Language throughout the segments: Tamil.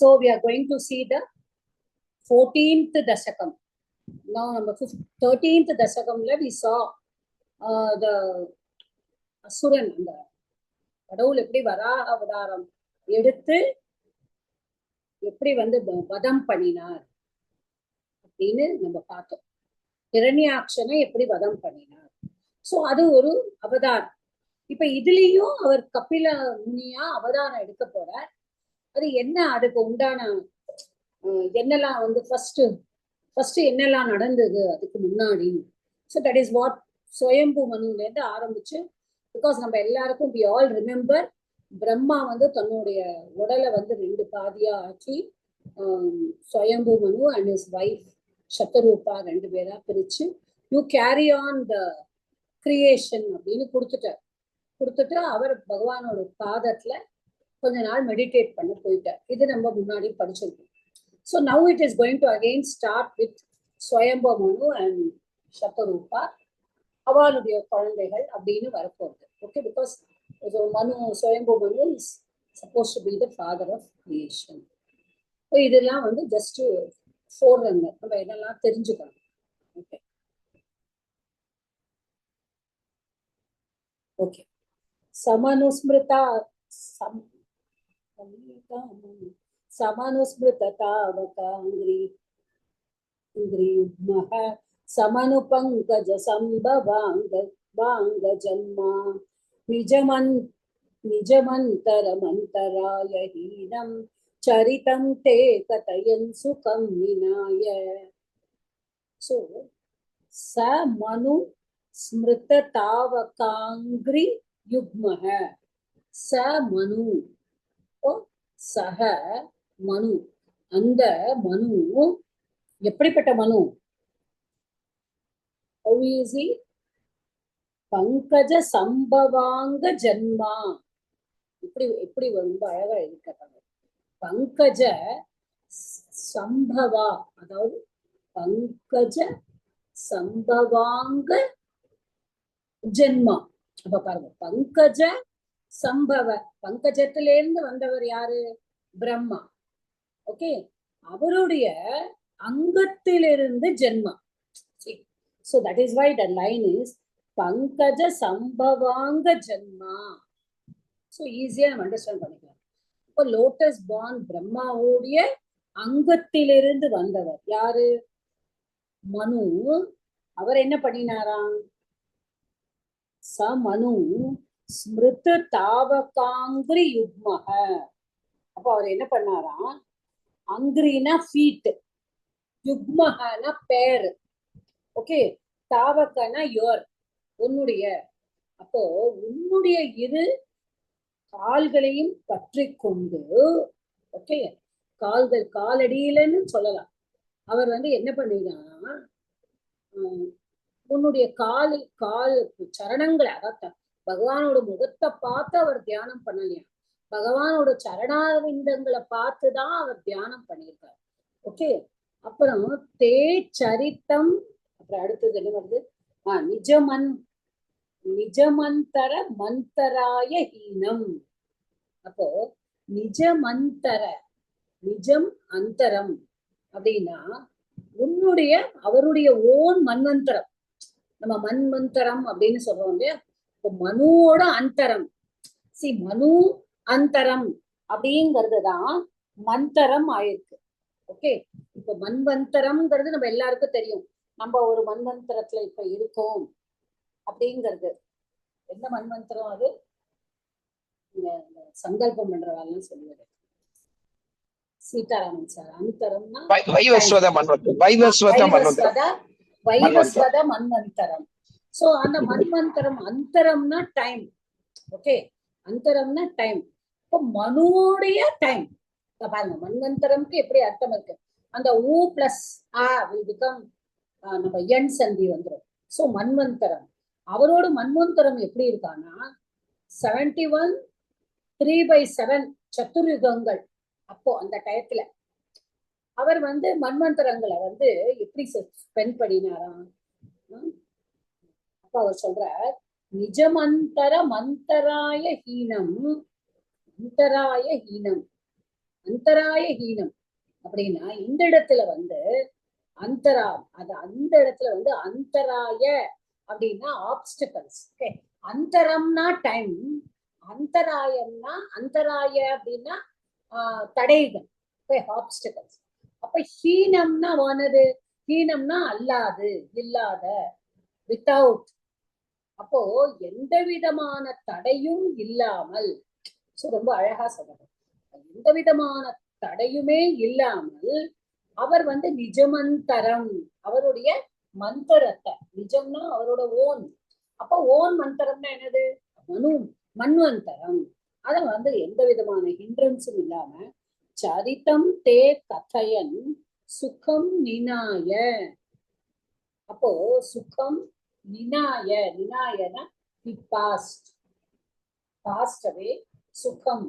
So we are going to see the 14th Dashakam. Now number 13th Dashakam, we saw the Asuran, அந்த கடவுள் எப்படி வராக அவதாரம் எடுத்து எப்படி வந்து வதம் பண்ணினார் அப்படின்னு நம்ம பார்த்தோம். ஹிரண்யாக்ஷனை எப்படி வதம் பண்ணினார். சோ அது ஒரு அவதாரம். இப்ப இதுலயும் அவர் கபில முனியா அவதாரம் எடுக்க போறார். அது என்ன, அதுக்கு உண்டான என்னெல்லாம் வந்து ஃபர்ஸ்ட் என்னெல்லாம் நடந்தது அதுக்கு முன்னாடி. ஸோ தட் இஸ் வாட் சுயம்பு மனுல இருந்து ஆரம்பிச்சு, பிகாஸ் நம்ம எல்லாருக்கும் we all remember பிரம்மா வந்து தன்னுடைய உடலை வந்து 2 பாதியா ஆக்கி சுயம்பு மனு அண்ட் ஹிஸ் வைஃப் சத்தரூபா 2 பேரா பிரிச்சு you carry on the creation அப்படின்னு கொடுத்துட்டு அவர் பகவானோட பாதத்துல கொஞ்ச நாள் மெடிடேட் பண்ண போயிட்டார். இது நம்ம முன்னாடி படிச்சிருக்கோம். So now it is going to again start with சுயம்பு மனு அண்ட் சத்தரூபா, அவளுடைய குழந்தைகள் அப்படின்னு வரப்போகுது. Okay, because Manu Swayambhu Manu is supposed to be the father of creation. So இதெல்லாம் வந்து ஜஸ்ட் ஃபோர்ரங்க நம்ம என்னெல்லாம் தெரிஞ்சுக்கணும். ஓகே ஓகே சமனுஸ்மிருதா சமனுஸ்மிருதாவகாங்கிரியுக்மஹ சமனுபங்கஜ சம்பவாங்க ஜன்மா நிஜமந்தரமந்தராய ஹீனம் சரிதம் தே கதயன் சுகம் விநாய. சோ ச மனு ஸ்மிருத தாவகாங்கிரி யுக்மஹ ச மனு, சக மனு, அந்த மனு எப்படிப்பட்ட மனு? பங்கஜ சம்பவாங்க ஜன்மா. இப்படி ரொம்ப அழகா இருக்காங்க. பங்கஜ சம்பவா, அதாவது பங்கஜ சம்பவாங்க ஜென்மா. அப்ப பாருங்க, பங்கஜ சம்பவ, பங்கஜத்திலிருந்து வந்தவர் யாரு? பிரம்மா. ஓகே, அவருடைய அங்கத்திலிருந்து ஜென்மா. So that is why the line is பங்கஜ சம்பவாங்க ஜென்மா. So easy நம்ம அண்டர்ஸ்டாண்ட் பண்ணிக்கலாம். இப்போ லோட்டஸ் பார்ன் பிரம்மாவுடைய அங்கத்திலிருந்து வந்தவர் யாரு? மனு. அவர் என்ன பண்ணினாராம்? ச மனு ஸ்மிருத தாவகாங்கிரி யுக்மஹ. அப்ப அவர் என்ன பண்ணாராம்? அங்கிரினா ஃபீட், யுக்மஹனா பேர். ஓகே, தாவகனா யோர், உன்னுடைய. அப்போ உன்னுடைய இரு கால்களையும் பற்றி கொண்டு, ஓகே, காலடியிலன்னு சொல்லலாம். அவர் வந்து என்ன பண்ணினாரா, உன்னுடைய கால் சரணங்களை, அதாவது பகவானோட முகத்தை பார்த்து அவர் தியானம் பண்ணலையா, பகவானோட சரணாவிந்தங்களை பார்த்துதான் அவர் தியானம் பண்ணியிருக்காரு. ஓகே, அப்புறம் தே சரித்தம், அப்புறம் அடுத்தது என்ன வருது? நிஜமந்தர மந்தராய ஹீனம். அப்போ நிஜமந்தர, நிஜம் அந்தரம் அப்படின்னா உன்னுடைய அவருடைய ஓன் மன்வந்தரம். நம்ம மன்வந்தரம் அப்படின்னு சொல்றோம் இல்லையா? இப்போ மனுவோட அந்தரம், மனு அந்தரம் அப்படிங்கிறதுதான் மந்தரம் ஆயிருக்கு. ஓகே, இப்ப மன்வந்தரம்ங்கிறது நம்ம எல்லாருக்கும் தெரியும். நம்ம ஒரு மன்வந்தரத்துல இப்ப இருக்கோம் அப்படிங்கிறது. என்ன மன்வந்தரம்? அது சங்கல்பம் பண்றவாள்லாம் சொல்லுவாரு சீதாராமன் சார். அந்தரம்னா வைவஸ்வத மன்வந்தரம். சோ அந்த மன்வந்தரம், அந்தரம்னா டைம். ஓகே, அந்தரம்னா டைம். இப்போ மனுவோடைய டைம் பாருங்க. மன்வந்தரம்க்கு எப்படி அர்த்தம் இருக்கு? அந்த ஊ பிளஸ் ஆ will become நம்ம என் சந்தி வந்துடும். சோ மன்வந்தரம், அவரோட மன்வந்தரம் எப்படி இருக்கான்னா 71 3/7 சத்துர்யுகங்கள். அப்போ அந்த டயத்துல அவர் வந்து மன்வந்தரங்களை வந்து எப்படி ஸ்பெண்ட் பண்ணினாராம்? அப்ப அவர் சொல்ற நிஜமந்தர மந்தராய ஹீனம், அந்தராய ஹீனம். அந்தராய ஹீனம் அப்படின்னா இந்த இடத்துல வந்து அந்தரா அந்த இடத்துல வந்து அந்தராய அப்படின்னா ஆப்ஸ்டிகல்ஸ். ஓகே, அந்தரம்னா டைம், அந்தராயம்னா அந்தராய அப்படின்னா தடைகள், ஆப்ஸ்டிகல்ஸ். அப்ப ஹீனம்னா வானது, ஹீனம்னா அல்லாது, இல்லாத, வித்தவுட். அப்போ எந்த விதமான தடையும் இல்லாமல், ரொம்ப அழகா சொல்றது, எந்த விதமான தடையுமே இல்லாமல் அவர் வந்து நிஜமந்தரம், அவருடைய மந்திரத்தை, நிஜம்னா அவரோட ஓன், அப்ப ஓன் மந்திரம்னா என்னது, மன்வந்தரம். அத வந்து எந்த விதமான ஹிண்ட்ரன்ஸும் இல்லாம சரிதம் தே கதையன் சுகம் நினாய. அப்போ சுகம் நினாய, நினாயனா பாஸ்ட், பாஸ்ட் அவே, சுகம்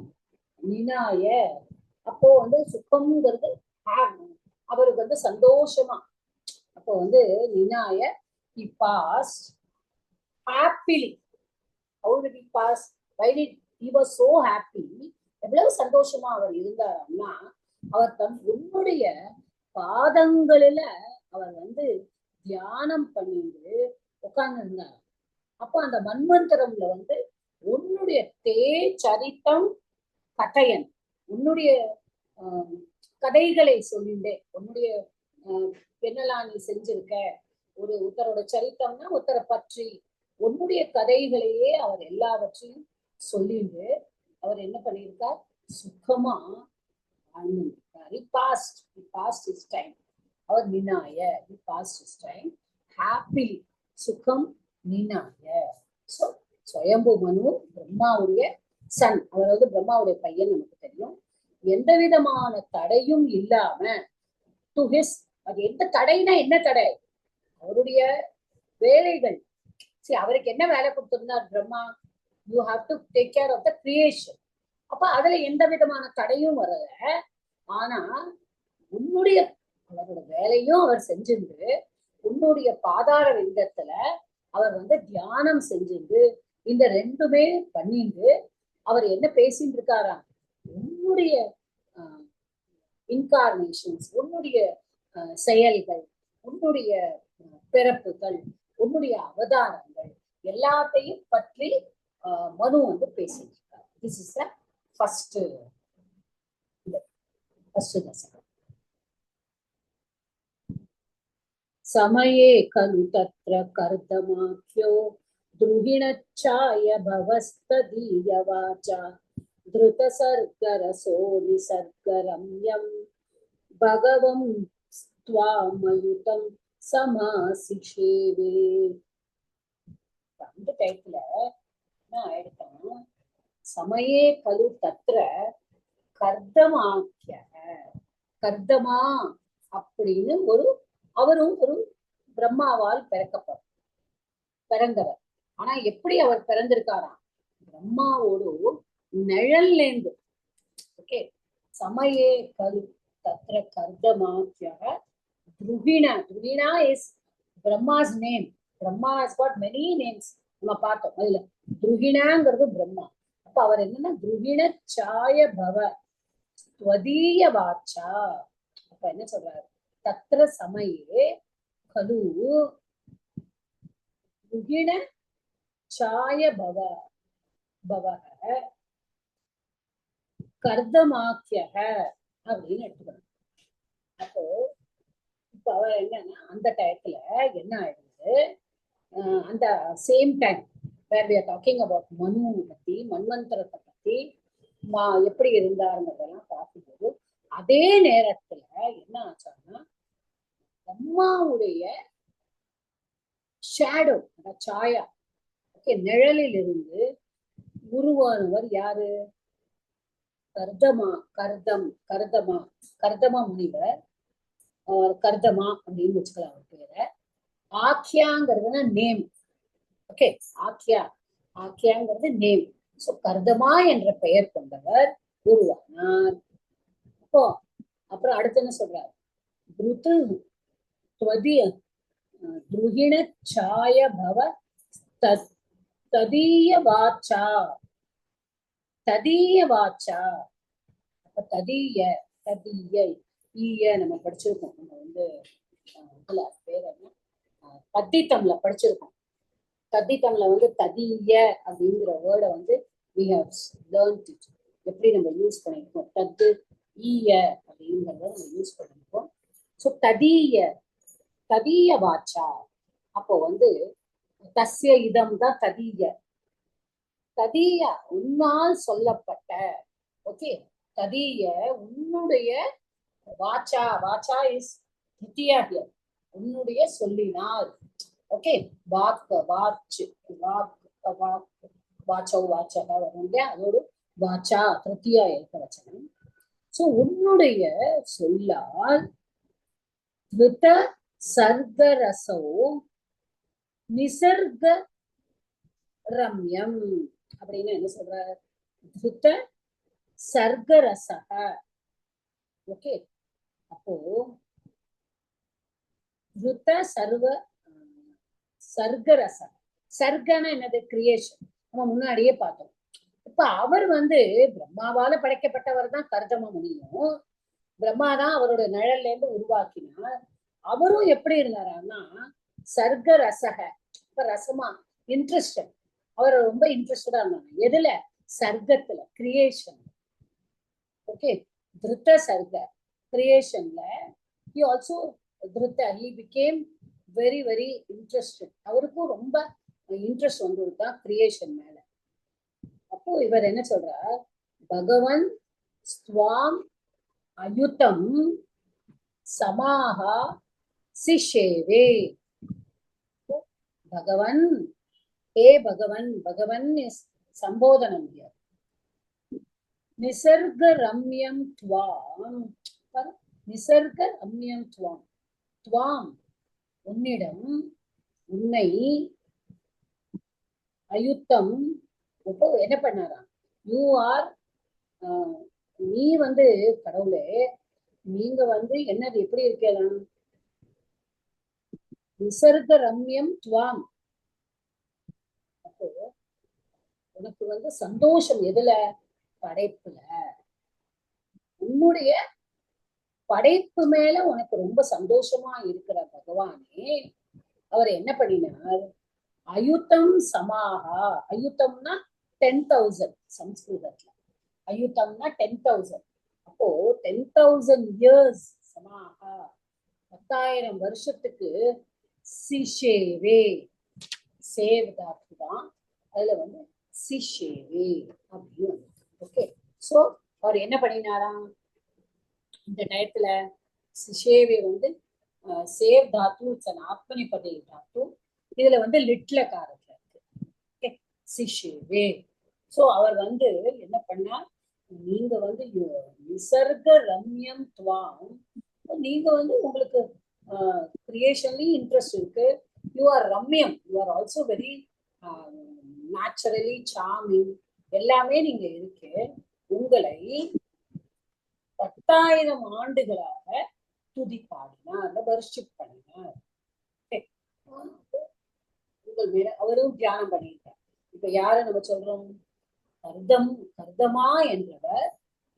நினாய. அப்போ வந்து சுகம்ங்கிறது அவருக்கு வந்து சந்தோஷமா, அப்போ வந்து நினாய he passed happily. How did he pass? Why did he was so happy? எவ்வளவு சந்தோஷமா அவர் இருந்தார்னா, அவர் உன்னுடைய பாதங்களில அவர் வந்து தியானம் பண்ணிட்டு உட்கார்ந்து இருந்தார். அப்போ அந்த மன்வந்தரம்ல வந்து உன்னுடைய சரித்தம் கதையன், உன்னுடைய கதைகளை சொல்லிண்டே, உன்னுடைய என்னெல்லாம் நீ செஞ்சிருக்க, ஒரு உத்தரோட சரித்தம்னா உத்தரை பற்றி உன்னுடைய கதைகளையே அவர் எல்லாவற்றையும் சொல்லிட்டு அவர் என்ன பண்ணியிருக்கார், சுகமா வாழ்ந்திருக்கார். அவர் நினாய, ஹாப்பி, சுகம் நினாய. சோ ஸ்வயம்பு மனு பிரம்மாவுடைய சன், அவர் வந்து பிரம்மாவுடைய பையன் நமக்கு தெரியும். எந்த விதமான தடையும் இல்லாம டு ஹிஸ், அது எந்த தடைனா என்ன தடை, அவருடைய வேலைகள். சரி, அவருக்கு என்ன வேலை கொடுத்திருந்தார் Brahma, you have to take care of the creation. அப்ப அதுல எந்த விதமான தடையும் வரல. ஆனா உன்னுடைய அவரோட வேலையும் அவர் செஞ்சிருந்து, உன்னுடைய பாதார விந்தத்துல அவர் வந்து தியானம் செஞ்சிருந்து, இந்த ரெண்டுமே பண்ணிட்டு அவர் என்ன பேசிட்டு இருக்காரா, உன்னுடைய இன்கார்னேஷன்ஸ், உன்னுடைய செயல்கள், உன்னுடைய பிறப்புகள், உன்னுடைய அவதாரங்கள் எல்லாத்தையும் பற்றி மனு வந்து பேசியிருக்கார். திஸ் இஸ் த ஃபர்ஸ்ட் தசகம். समये खलु तत्र कर्दमाख्यो द्रुहिणच्छाय भवस्तदीयवाचा धृतसर्गरसो निसर्गरम्यं भगवं त्वामयुतं समासिषेवे. அந்த டைப்ல என்ன ஆயிடுத்தோம், சமயே கலு தத்ர கர்தமாக்கிய, கர்தமா அப்படின்னு அவரும் ஒரு பிரம்மாவால் பிறந்தவர். ஆனா எப்படி அவர் பிறந்திருக்காராம், பிரம்மாவோடு நிழல்லேந்து. ஓகே, சமயே கலு தத்ர கர்தமாக்கிய துருகிணா is Brahma's name. Brahma has got many names, நம்ம பார்த்தோம். அதுல துருகிணாங்கிறது பிரம்மா. அப்ப அவர் என்னன்னா துருகிண சாய பவ ஸ்வதீய வாச்சா. அப்ப என்ன சொல்றாரு, தத்ர சமயே கலு துருகிண சாய பவ கர்தமாக்கிய அப்படின்னு எடுத்துக்கணும். அப்போ இப்ப அவர் என்னன்னா அந்த டயத்துல என்ன ஆயிடுது, அந்த same time where we are talking about மனு பத்தி, மன்வந்தரத்தை பத்தி எப்படி இருந்தாருங்கிறதெல்லாம் பார்க்கும்போது, அதே நேரத்துல என்ன ஆச்சான்னா பிரம்மாவுடைய ஷேடோ, சாயா, ஓகே, நிழலில் இருந்து உருவானவர் யாரு, கர்தமா முனிவர், கர்தமா அப்படின்னு வச்சுக்கலாம் அவர் பேரை. ஆக்கியாங்கிறதுனா நேம். ஓகே, ஆக்கியாங்கிறது நேம். சோ கர்தமா என்ற பெயர் கொண்டவர் உருவானார். அப்போ அப்புறம் அடுத்து என்ன சொல்றாரு, துருகிண சாய பவ ததீய வாச்சா. ததீய ததீய ஈய நம்ம படிச்சிருக்கோம். நம்ம வந்து இதுல பேர் என்ன தத்தித்தம்ல படிச்சிருக்கோம். தத்தித்தம்ல வந்து ததீய அப்படிங்கிற வேர்டை வந்து we have learned it. எப்படி நம்ம யூஸ் பண்ணிருக்கோம், தத்து ஈய அப்படிங்கிறத நம்ம யூஸ் பண்ணிருக்கோம். ஸோ ததீய ததீய வாச்சா, அப்போ வந்து தஸ்ய இதம் தான் ததீய. ததீய உன்னால் சொல்லப்பட்ட, ஓகே, ததீய உன்னுடைய வாச்சா, வாச்சா இஸ் தித்தியா ஹியர், உன்னுடைய சொல்லினால், ஓகே, வாக்கு வாச்சு வாக்கு வாக்கு வாச்சோ வாச்சக வரும் இல்லையா, அதோடு வாச்சா திருத்தியா இருக்க வச்சனம். சோ உன்னுடைய சொல்லால் திருத்த சர்க்கரசோ நிசர்க ரம்யம் அப்படின்னு என்ன சொல்ற, திருத்த சர்க்கரசக. ஓகே, அப்போ திருத்த சர்வ சர்க்கரச, சர்க்கனா என்னது, கிரியேஷன், நம்ம முன்னாடியே பார்த்தோம். இப்ப அவர் வந்து பிரம்மாவால படைக்கப்பட்டவர் தான் கர்தம முனியும், பிரம்மாதான் அவரோட நிழல்ல இருந்து உருவாக்கினார். அவரும் எப்படி இருந்தாரான்னா சர்க்க ரசக, இப்ப ரசமா இன்ட்ரெஸ்டட், அவர் ரொம்ப இன்ட்ரெஸ்டடா இருந்தாங்க எதுல, சர்க்கத்துல, கிரியேஷன். ஓகே, திருத்த சர்க்க கிரியேஷன்ல he also திருத்த he became very very interested, அவருக்கும் ரொம்ப இன்ட்ரெஸ்ட் வந்துதான் கிரியேஷன் மேல. அப்போ இவர் என்ன சொல்றார், பகவன் ஸ்வாம் அயுதம் சமாஹா சிஷேவே. பகவன், ஹே பகவன், பகவன் இஸ் சம்போதனம் here. நிசர்க ரம்யம் துவாம், நிசர்க ரம்யம் துவாம், துவாம் உன்னிடம், உன்னை, அயுத்தம், இப்போ என்ன பண்ணாராம், யூ ஆர், நீ வந்து கடவுளே, நீங்க வந்து என்னது எப்படி இருக்கலாம், நிசர்க ரம்யம் துவாம், அப்போ உனக்கு வந்து சந்தோஷம் எதுல, படைப்புல, உன்னுடைய படைப்பு மேல உனக்கு ரொம்ப சந்தோஷமா இருக்கிற பகவானே, அவர் என்ன பண்ணினார், அயுத்தம் சமாஹா, அயுத்தம்னா 10,000 சம்ஸ்கிருதத்துல, அயுத்தம்னா 10,000, அப்போ 10,000 இயர்ஸ் சமாஹா, 10,000 வருஷத்துக்கு, சிஷேவே, சேவ் தாத்து தான், அதுல வந்து சிஷேவே அப்படின்னு. ஓகே, சோ அவர் என்ன பண்ணினாராம் இந்த டயத்துல, சிஷேவே வந்து சேவ் தாத்து, ஆத்மனிபதி தாத்து, இதுல வந்து லிட்ல காரத்துல இருக்கு, சிஷேவே. சோ அவர் வந்து என்ன பண்ணார், நீங்க வந்து நிசர்க ரம்யம் துவாம், நீங்க வந்து உங்களுக்கு கிரியேஷன்லயும் இன்ட்ரெஸ்ட் இருக்கு, யூ ஆர் ரம்யம், you are also very naturally charming, எல்லாமே நீங்க இருக்கு, உங்களை 10,000 ஆண்டுகளாக துதி பாடினார், வர்ஷிப் பண்ணினார். உங்கள் மேல அவரும் தியானம் பண்ணியிருக்கார். இப்ப யார நம்ம சொல்றோம், கர்தமா என்றவர்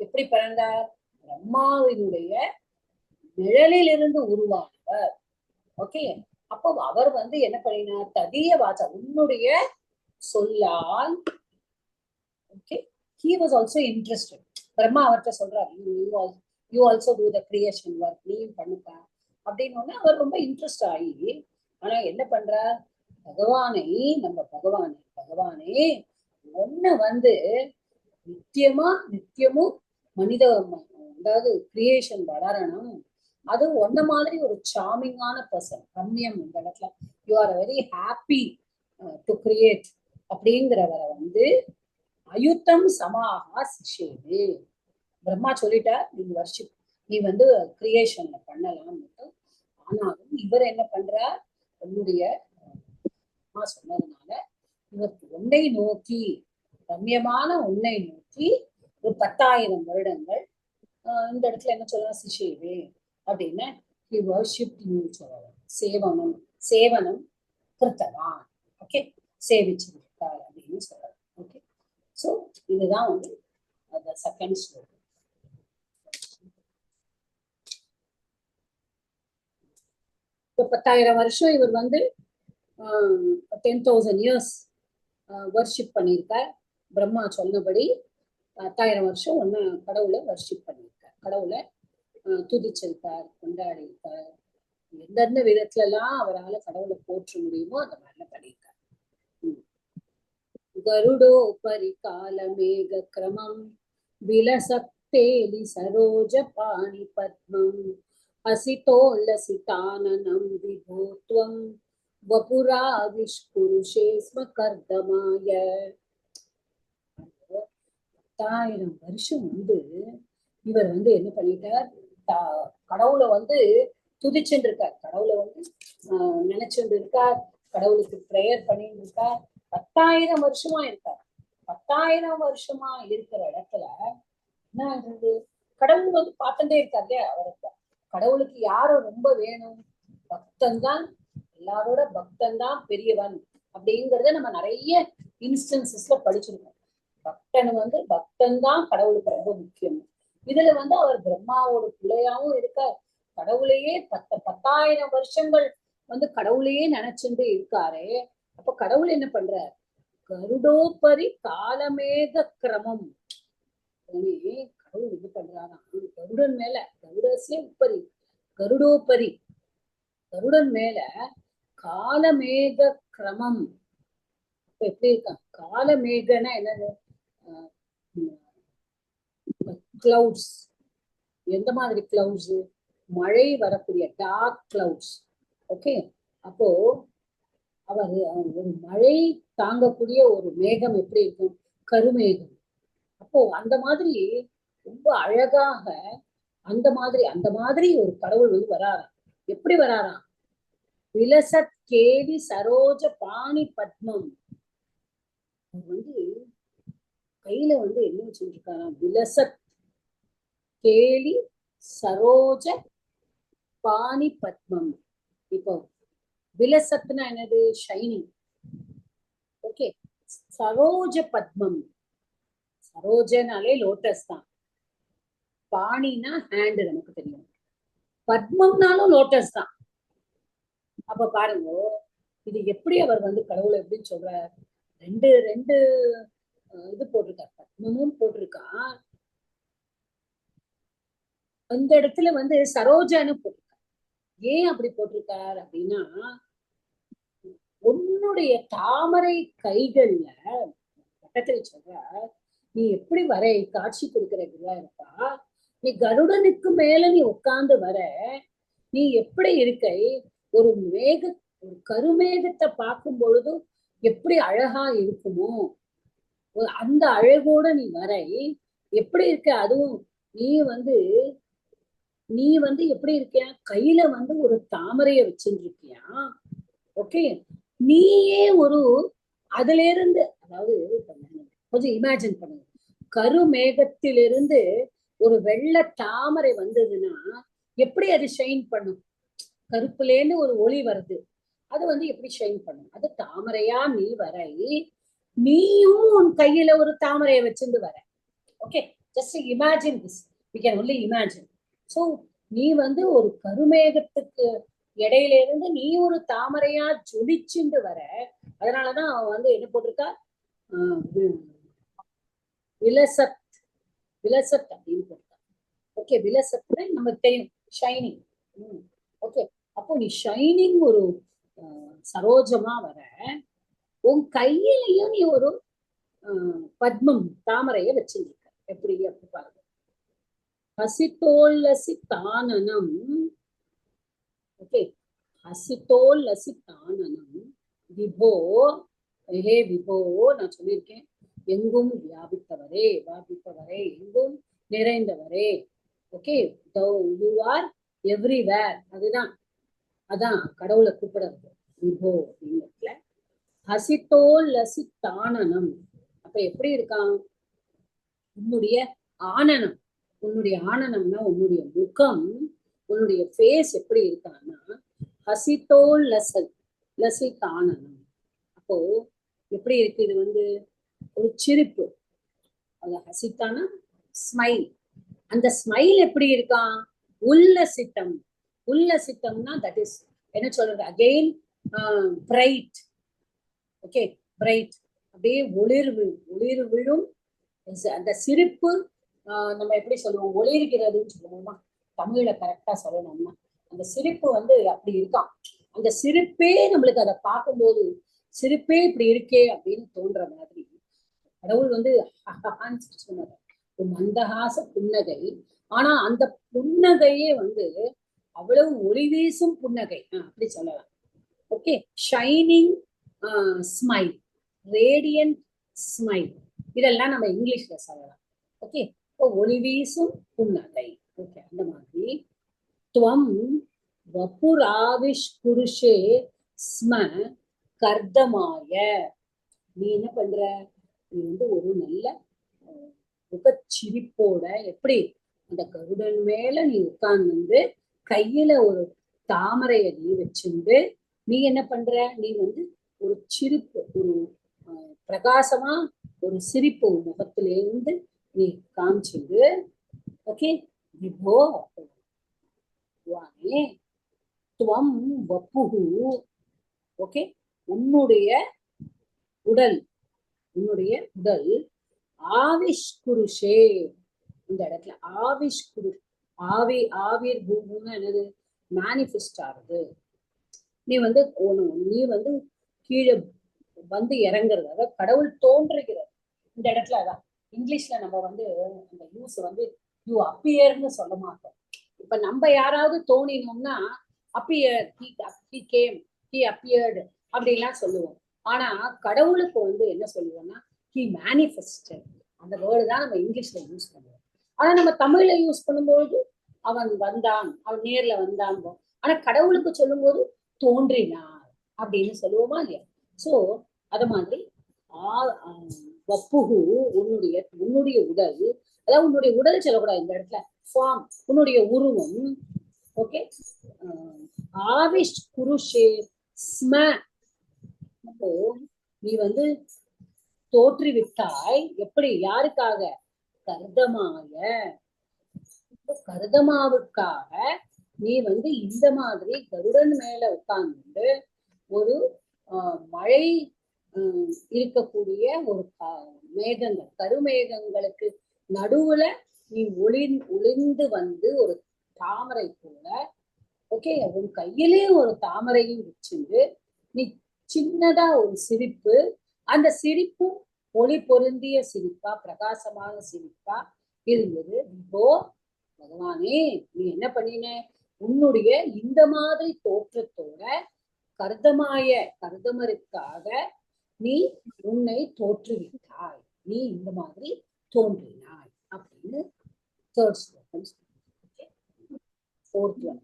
எப்படி பிறந்தார், பிரம்மாவினுடைய நிழலிலிருந்து உருவானவர். ஓகே, அப்போ அவர் வந்து என்ன பண்ணினார், ததிய வாச்சா, உன்னுடைய சொல்லால். Okay, he was also interested. Brahma அவர்கிட்ட சொல்றாரு, you also do the creation work, நீயும் பண்ணுப்ப அப்படின்னு அவர் ரொம்ப இன்ட்ரெஸ்ட் ஆகி, ஆனா என்ன பண்றார், பகவானை, நம்ம பகவானே ஒன்ன வந்து நித்தியமும் மனித, அதாவது கிரியேஷன் வளரணும், அது ஒன்ன மாதிரி ஒரு சார்மிங்கான பர்சன், ரம்யம், இந்த இடத்துல you are very happy to create அப்படிங்கிறவரை வந்து அயுத்தம் சமாகா சிஷேவே, பிரம்மா சொல்லிட்டார், நீ வர்ஷிப், நீ வந்து கிரியேஷன்ல பண்ணலாம், ஆனாலும் இவர் என்ன பண்றார், உன்னுடைய சொன்னதுனால இவருக்கு உன்னை நோக்கி, ரம்யமான உன்னை நோக்கி ஒரு 10,000 வருடங்கள், இந்த இடத்துல என்ன சொல்லலாம், சிஷேவே அப்படின்னா he worshipped you சொல்லலாம், சேவனம் கிருத்தவான், ஓகே, சேவிச்சிருக்கார் அப்படின்னு சொல்றாரு. ஓகே, ஸோ இதுதான் வந்து செகண்ட் ஸ்லோகம். இப்போ 10,000 வருஷம் இவர் வந்து 10,000 years வர்ஷிப் பண்ணியிருக்கார். பிரம்மா சொன்னபடி 10,000 வருஷம் ஒன்னு கடவுளை வர்ஷிப் பண்ணியிருக்கார், கடவுளை துதிச்சிருக்கார், கொண்டாடியிருக்கார். எந்தெந்த விதத்துல எல்லாம் அவரால் கடவுளை போற்ற முடியுமோ அந்த மாதிரிலாம் பண்ணியிருக்கார். गरुडोपरि कालमेघ क्रमं विलसत्तेलि सरोज पाणि पद्मं हसितोल्लसिताननं विभो त्वं वपुराविष्कुरुषे स्म कर्दमाय. 10,000 வருஷம் வந்து இவர் வந்து என்ன பண்ணிட்டார், கடவுளை வந்து துதிச்சுட்டு இருக்கார், கடவுளை வந்து நினைச்சுட்டு இருக்கார், கடவுளுக்கு பிரேயர் பண்ணிட்டு இருக்கார். 10,000 வருஷமா இருக்கார். 10,000 வருஷமா இருக்கிற இடத்துல என்ன ஆகுது, கடவுள் வந்து பார்த்துட்டே இருக்காரு அவருக்கு. கடவுளுக்கு யாரு ரொம்ப வேணும், பக்தன் தான், எல்லாரோட பக்தன் தான் பெரியவன் அப்படிங்கறத நம்ம நிறைய இன்ஸ்டன்சஸ்ல படிச்சிருக்கோம். பக்தன் தான் கடவுளுக்கு ரொம்ப முக்கியம். இதுல வந்து அவர் பிரம்மாவோட பிள்ளையாவும் இருக்கார், கடவுளையே 10,000 வருஷங்கள் வந்து கடவுளையே நினைச்சுட்டு இருக்காரு. அப்ப கடவுள் என்ன பண்றார், கருடோபரி காலமேக கிரமம், கடவுள் இது பண்றாராம், கருடன் மேல, கருடசே உப்பரி, கருடோபரி, கருடன் மேல காலமேக கிரமம். இப்ப எப்படி இருக்கான், காலமேகனா என்னது, கிளவுட்ஸ். எந்த மாதிரி கிளவுட்ஸ், மழை வரக்கூடிய டார்க் கிளவுட்ஸ். ஓகே, அப்போ அவர் ஒரு மழை தாங்கக்கூடிய ஒரு மேகம் எப்படி இருக்கும், கருமேகம். அப்போ அந்த மாதிரி ரொம்ப அழகாக அந்த மாதிரி ஒரு கடவுள் வந்து வராராம். எப்படி வராராம், விலசத் கேவி சரோஜ பாணி பத்மம். வந்து கையில வந்து என்ன வச்சுட்டு இருக்காராம், விலசத் கேலி சரோஜ பாணி பத்மம். இப்போ விலசத்னா என்னது, ஷைனிங். ஓகே, சரோஜ பத்மம், சரோஜனாலே லோட்டஸ் தான், பாணினா ஹேண்ட் நமக்கு தெரியும், பத்மம்னாலும் லோட்டஸ் தான். அப்ப பாருங்க இது எப்படி அவர் வந்து கடவுளை எப்படின்னு சொல்றார், ரெண்டு ரெண்டு இது போட்டிருக்கார், பத்மமும் போட்டிருக்கார், அந்த இடத்துல வந்து சரோஜான்னு போட்டிருக்கார். ஏன் அப்படி போட்டிருக்கார் அப்படின்னா, உன்னுடைய தாமரை கைகள்ல பக்கத்துல சொல்ற, நீ எப்படி வர காட்சி கொடுக்கிற இருப்பா, நீ கருடனுக்கு மேல நீ உட்கார்ந்து வர, நீ எப்படி இருக்க, ஒரு ஒரு கருமேகத்தை பார்க்கும் பொழுதும் எப்படி அழகா இருக்குமோ அந்த அழகோட நீ வர, எப்படி இருக்க, அதுவும் நீ வந்து எப்படி இருக்கியா, கையில வந்து ஒரு தாமரைய வச்சுட்டு இருக்கியா. ஓகே, நீயே ஒரு அதுல இருந்து, அதாவது கொஞ்சம் இமேஜின் பண்ணுங்க, கருமேகத்திலிருந்து ஒரு வெள்ளை தாமரை வந்ததுன்னா எப்படி அது ஷைன் பண்ணும், கருப்புலேன்னு ஒரு ஒளி வருது, அது வந்து எப்படி ஷைன் பண்ணும், அது தாமரையா நீ வரை, நீயும் உன் கையில ஒரு தாமரையை வச்சிருந்து வர. Okay, just imagine this, we can only imagine. So நீ வந்து ஒரு கருமேகத்துக்கு இடையில இருந்து நீ ஒரு தாமரையா ஜொலிச்சுண்டு வர. அதனாலதான் அவன் வந்து என்ன போட்டிருக்கா, விலசத், விலசத் அப்படின்னு போட்டிருக்கா. ஓகே, விலசத்னா நமக்கு தெரியும் ஷைனிங். ஓகே, அப்போ நீ ஷைனிங் ஒரு சரோஜமா வர, உன் கையிலையும் நீ ஒரு பத்மம் தாமரைய வச்சிருக்க. எப்படி அப்படி பாருங்க, ஹசிதோல்லசி தானனம். ஓகே, ஹசிதோல்லசி தானனம் விபோ, ஹே விபோ, நான் சொல்லியிருக்கேன், எங்கும் வியாபித்தவரே, எங்கும் நிறைந்தவரே. ஓகே, யூ ஆர் எவ்ரிவேர், அதுதான் அதான் கடவுளை கூப்பிடுறது விபோ அப்படிங்கிறதுல. ஹசிதோல்லசி தானனம், அப்ப எப்படி இருக்கான், உன்னுடைய ஆனனம், உன்னுடைய ஆனனம்னா உன்னுடைய முகம், உன்னுடைய ஃபேஸ் எப்படி இருக்கான்னா ஹசிதோல்லசல் லசி தானனம். அப்போ எப்படி இருக்கு, இது வந்து ஒரு சிரிப்பு, அது ஹசித்தானா ஸ்மைல், அந்த ஸ்மைல் எப்படி இருக்கான், உல்லசித்தம். உல்லசித்தம்னா தட் இஸ் என்ன சொல்றது அகெயின் பிரைட். ஓகே, பிரைட், அப்படியே ஒளிர் விழும் அந்த சிரிப்பு. நம்ம எப்படி சொல்லுவோம், ஒளிர்கிறதுன்னு சொல்லுவோமா, தமிழ்ல கரெக்டா சொல்லணும்னா அந்த சிரிப்பு வந்து அப்படி இருக்கான். அந்த சிரிப்பே நம்மளுக்கு அதை பார்க்கும்போது சிரிப்பே இப்படி இருக்கே அப்படின்னு தோன்ற மாதிரி கடவுள் வந்து சொன்னார், ஒரு மந்தஹாச புன்னகை. ஆனா அந்த புன்னகையே வந்து அவ்வளவு ஒளி வீசும் புன்னகை, அப்படி சொல்லலாம். Okay, shining smile, radiant smile, இதெல்லாம் நம்ம இங்கிலீஷ்ல சொல்லலாம். ஓகே, ஒளி வீசும் புன்னகை. ஓகே, அந்த மாதிரி துவம் வபுராவிஷ்குருஷே ஸ்ம கர்தமாய, நீ என்ன பண்ற, நீ வந்து ஒரு நல்ல முகச்சிரிப்போட எப்படி அந்த கருடன் மேல நீ உட்கார்ந்து கையில ஒரு தாமரைய நீ வச்சுண்டு நீ என்ன பண்ற, நீ வந்து ஒரு சிரிப்பு, ஒரு பிரகாசமா ஒரு சிரிப்பு முகத்திலிருந்து நீ காமிச்சுண்டு, ஓகே, விபோ துவம் வப்புஹு, ஓகே, உன்னுடைய உடல் ஆவிஷ்குருஷே, இந்த இடத்துல ஆவிஷ்குரு, ஆவிர் பூமுன்னு என்னது, மேனிஃபெஸ்ட் ஆகுது. நீ வந்து கீழே வந்து இறங்குறது, அதாவது கடவுள் தோன்றுகிறது இந்த இடத்துல. அதான் இங்கிலீஷ்ல நம்ம வந்து அந்த யூஸ் வந்து யூ அப்பியர்னு சொல்ல மாட்டோம். இப்ப நம்ம யாராவது தோணினோம்னா appear, he came, he appeared அப்படின்லாம் சொல்லுவோம். ஆனா கடவுளுக்கு வந்து என்ன சொல்லுவோம்னா ஹி மேனிஃபெஸ்டட், அந்த வேர்டு தான் நம்ம இங்கிலீஷ்ல யூஸ் பண்ணுவோம். ஆனா நம்ம தமிழ்ல யூஸ் பண்ணும்போது அவன் வந்தான், அவன் நேர்ல வந்தான். ஆனா கடவுளுக்கு சொல்லும் போது தோன்றினார் அப்படின்னு சொல்லுவோமா இல்லையா? சோ அத மாதிரி வப்புகு, உன்னுடைய உடல், அதாவது உன்னுடைய உடல் சொல்லக்கூடாது இந்த இடத்துல, ஃபார்ம், உன்னுடைய உருவம். ஓகே, ஆவிஷ் குருஷே ஸ்ம, அப்போ நீ வந்து தோற்றுவிட்டாய், எப்படி, யாருக்காக, கர்தமாவுக்காக நீ வந்து இந்த மாதிரி கருடன் மேல உட்கார்ந்து ஒரு மழை இருக்கக்கூடிய ஒரு மேகங்கள், கருமேகங்களுக்கு நடுவுல நீ ஒளிந்து வந்து ஒரு தாமரை போல, ஓகே, உன் கையிலே ஒரு தாமரையும் வச்சுண்டு நீ சின்னதா ஒரு சிரிப்பு, அந்த சிரிப்பும் ஒளி பொருந்திய சிரிப்பா, பிரகாசமான சிரிப்பா இருந்தது. இப்போ பகவானே நீ என்ன பண்ணின, உன்னுடைய இந்த மாதிரி தோற்றத்தோட கர்தமருக்காக நீ உன்னை தோற்றுவித்தாய், நீ இந்த மாதிரி தோன்றினாய் அப்படின்னு தேர்ட் ஸ்லோகம். ஃபோர்த் ஒன்,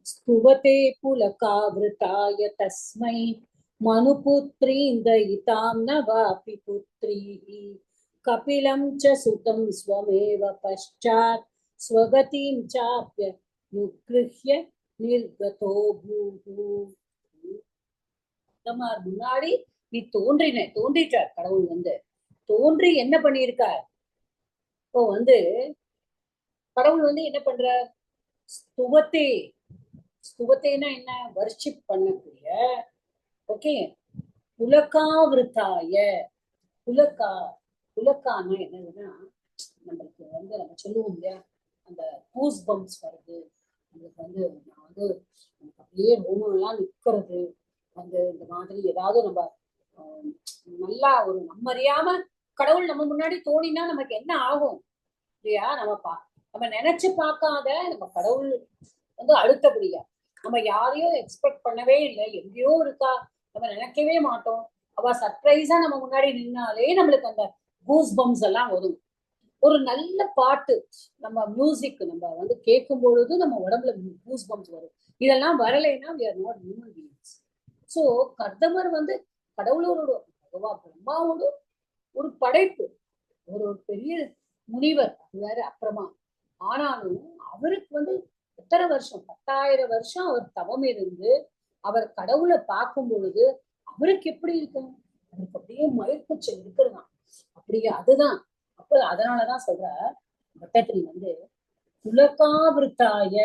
स्तुवते पुलकावृताय तस्मै मनुपुत्रीन्दयितां न वापि पुत्रीः कपिलं च सुतं स्वमेव पश्चात् स्वगतिं चाप्य निगृह्य निर्गतो भूः. முன்னாடி நீ தோன்றிட்டார் கடவுள் வந்து தோன்றி என்ன பண்ணியிருக்கார். இப்போ வந்து கடவுள் வந்து என்ன பண்ற, ஸ்துவத்தேனா என்ன, வர்ஷிப் பண்ணக்கூடிய. ஓகே, புலகாவிருத்தாய, புலக்கானா என்னதுன்னா, நம்மளுக்கு வந்து நம்ம சொல்லுவோம் இல்லையா, அந்த கூஸ் பம்ப்ஸ் வருது, நம்மளுக்கு வந்து நமக்கு அப்படியே ரோமெல்லாம் நிக்கிறது, வந்து இந்த மாதிரி ஏதாவது நம்ம நல்லா ஒரு நம்ம அறியாம கடவுள் நம்ம முன்னாடி தோணினா நமக்கு என்ன ஆகும் இல்லையா, நம்ம நினைச்சு பார்க்காத நம்ம கடவுள் வந்து அடுத்தபடியா, நம்ம யாரையும் எக்ஸ்பெக்ட் பண்ணவே இல்லை, எங்கேயோ இருக்கா, நம்ம நினைக்கவே மாட்டோம், அவ சர்ப்ரைஸா நம்ம முன்னாடி நின்னாலே நம்மளுக்கு அந்த கூஸ் பம்ப்ஸ் எல்லாம் வரும். ஒரு நல்ல பாட்டு, நம்ம மியூசிக் நம்ம வந்து கேட்கும் பொழுது நம்ம உடம்புல கூஸ் பம்ப்ஸ் வரும். இதெல்லாம் வரலைன்னா we are not human beings. So கர்தமர் வந்து கடவுளோட பிரம்மாவோட ஒரு படைப்பு, ஒரு பெரிய முனிவர் வேற அப்புறமா. ஆனாலும் அவருக்கு வந்து எத்தனை வருஷம், 10,000 வருஷம் அவர் தவம் இருந்து அவர் கடவுளை பார்க்கும் பொழுது அவருக்கு எப்படி இருக்கும், அப்படியே மயக்குச்சல் இருக்கிறதான் அப்படியே அதுதான். அப்ப அதனாலதான் சொல்ற பட்டத்திரி வந்து புலகாவிருத்தாய,